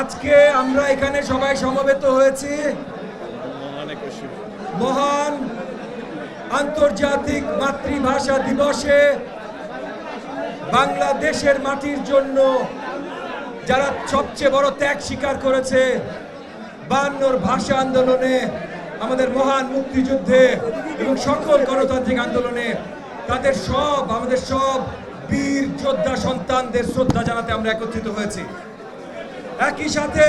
আজকে আমরা এখানে সবাই সমবেত হয়েছি মহান আন্তর্জাতিক মাতৃভাষা দিবসে বাংলাদেশের মাটির জন্য যারা সবচেয়ে বড় ত্যাগ স্বীকার করেছে 52 ভাষা আন্দোলনে, আমাদের মহান মুক্তিযুদ্ধে এবং সকল গণতান্ত্রিক আন্দোলনে আমাদের সব বীর যোদ্ধা সন্তানদের শ্রদ্ধা জানাতে আমরা একত্রিত হয়েছি। একই সাথে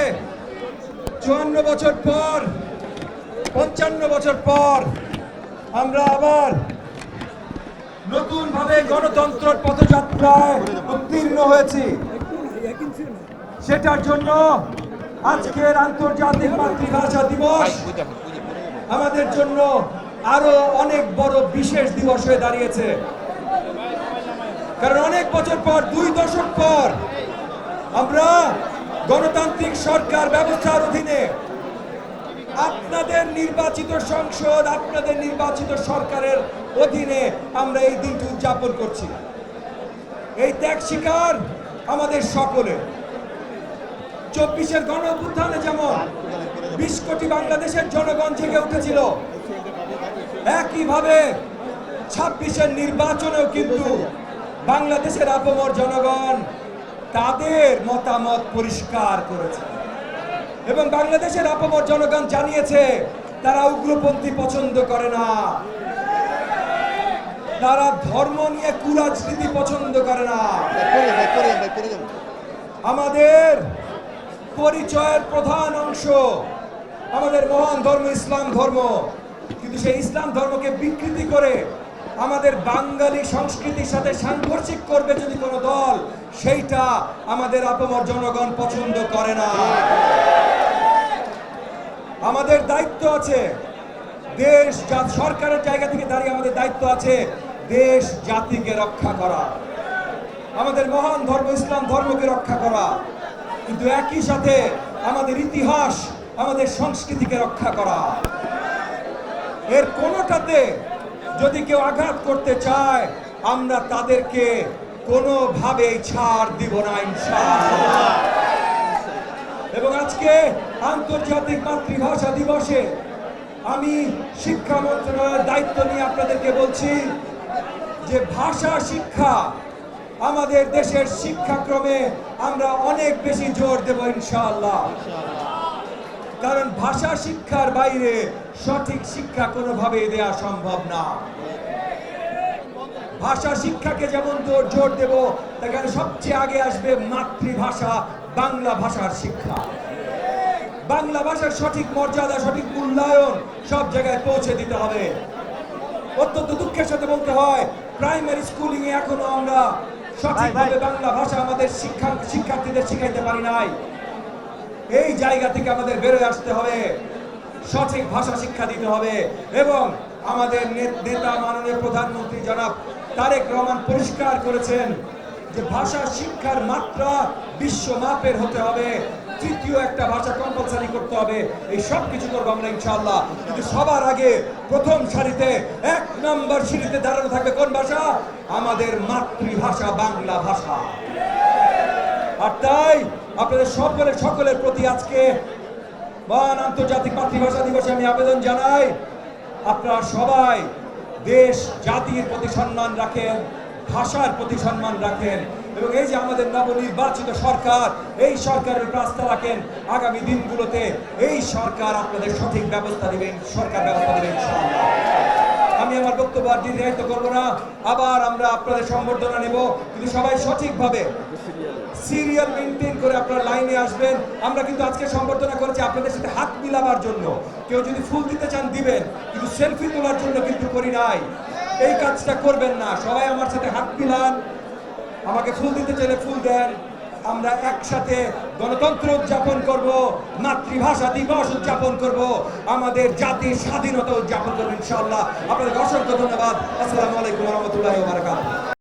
54 বছর পর 55 বছর পর আমরা আবার নতুন ভাবে গণতন্ত্রের পথযাত্রায় উত্তীর্ণ হয়েছি। সেটার জন্য আজকের আন্তর্জাতিক মাতৃভাষা দিবস আমাদের জন্য আরো অনেক বড় বিশেষ দিবস হয়ে দাঁড়িয়েছে। কারণ অনেক বছর পর, 2 দশক পর আমরা গণতান্ত্রিক সরকার ব্যবস্থার অধীনে আপনাদের নির্বাচিত সংসদ, আপনাদের নির্বাচিত সরকারের অধীনে আমরা এই দিনটি উদযাপন করছি। এই ত্যাগ স্বীকার আমাদের সকলের। 24-এর গণ অভ্যুত্থানে যেমন 20 কোটি বাংলাদেশের জনগণ জেগে উঠেছিল, একইভাবে 26-এর নির্বাচনেও কিন্তু বাংলাদেশের আপামর জনগণ তাদের মতামত পরিষ্কার করেছে এবং বাংলাদেশের আপামর জনগণ জানিয়েছে তারা উগ্রপন্থী পছন্দ করে না, তারা ধর্ম নিয়ে কুরাজনীতি পছন্দ করে না। আমাদের পরিচয়ের প্রধান অংশ আমাদের মহান ধর্ম ইসলাম ধর্ম, কিন্তু সেই ইসলাম ধর্মকে বিকৃতি করে আমাদের বাঙালি সংস্কৃতির সাথে সাংঘর্ষিক করবে যদি কোনো দল, সেইটা আমাদের আপামর জনগণ পছন্দ করে না। আমাদের দায়িত্ব আছে দেশ সরকারের জায়গা থেকে দাঁড়িয়ে আমাদের দায়িত্ব আছে দেশ জাতিকে রক্ষা করা, আমাদের মহান ধর্ম ইসলাম ধর্মকে রক্ষা করা, কিন্তু একই সাথে আমাদের ইতিহাস, আমাদের সংস্কৃতিকে রক্ষা করা। এর কোনোটাতে যদি কেউ আঘাত করতে চায় আমরা তাদেরকে কোনোভাবেই ছাড় দিব না ইনশাআল্লাহ। এবং আজকে আন্তর্জাতিক মাতৃভাষা দিবসে আমি শিক্ষা মন্ত্রণালয়ের দায়িত্ব নিয়ে আপনাদেরকে বলছি যে ভাষা শিক্ষা আমাদের দেশের শিক্ষাক্রমে আমরা অনেক বেশি জোর দেব ইনশাআল্লাহ। কারণ ভাষা শিক্ষার বাইরে সঠিক শিক্ষা কোনোভাবেই দেওয়া সম্ভব না। ভাষা শিক্ষাকে যেমন জোর দেব, সেখানে সবচেয়ে আগে আসবে মাতৃভাষা বাংলা ভাষার শিক্ষা। বাংলা ভাষার সঠিক মর্যাদা, সঠিক মূল্যায়ন সব জায়গায় পৌঁছে দিতে হবে। অত্যন্ত দুঃখের সাথে বলতে হয় প্রাইমারি স্কুলিং এ এখনো আমরা সঠিকভাবে বাংলা ভাষা আমাদের শিক্ষার্থীদের শিখাইতে পারি নাই। এই জায়গা থেকে আমাদের বেরোয় আসতে হবে, সঠিক ভাষা শিক্ষা দিতে হবে। এবং আমাদের নেতা মাননীয় প্রধানমন্ত্রী জনাব তারেক রহমান পরিষ্কার করেছেন যে ভাষা শিক্ষার মাত্রা বিশ্ব মাপের হতে হবে, তৃতীয় একটা ভাষা কম্পালসারি করতে হবে। এই সব কিছু করবো আমরা ইনশাআল্লাহ। কিন্তু সবার আগে প্রথম সারিতে 1 নম্বর সিঁড়িতে দাঁড়ানো থাকবে কোন ভাষা? আমাদের মাতৃভাষা বাংলা ভাষা। আর তাই আপনাদের সকলের প্রতি আজকে মহান আন্তর্জাতিক মাতৃভাষা দিবসে আমি আবেদন জানাই, আপনারা সবাই দেশ জাতির প্রতি সম্মান রাখেন, ভাষার প্রতি সম্মান রাখেন এবং এই যে আমাদের নবনির্বাচিত সরকার, এই সরকারের আস্থা রাখেন। আগামী দিনগুলোতে এই সরকার আপনাদের সঠিক ব্যবস্থা দিবেন, সরকার ব্যবস্থা দিবেন ইনশাআল্লাহ। আমি আমার বক্তব্য আর দীর্ঘায়িত করবো না। আবার আমরা আপনাদের সম্বর্ধনা নেব, কিন্তু সবাই সঠিকভাবে সিরিয়াল মেনটেন করে আপনারা লাইনে আসবেন। আমরা কিন্তু আজকে সম্বর্ধনা করেছি আপনাদের সাথে হাত মিলাবার জন্য। কেউ যদি ফুল দিতে চান দিবেন, কিন্তু সেলফি তোলার জন্য কিন্তু করি নাই। এই কাজটা করবেন না। সবাই আমার সাথে হাত মিলান, আমাকে ফুল দিতে চাইলে ফুল দেন। আমরা একসাথে গণতন্ত্র উদযাপন করব, মাতৃভাষা দিবস উদযাপন করব, আমাদের জাতির স্বাধীনতা উদযাপন করব ইনশাআল্লাহ। আপনাদের অসংখ্য ধন্যবাদ। আসসালামু আলাইকুম ওয়া রাহমাতুল্লাহি ওয়া বারাকাতুহু।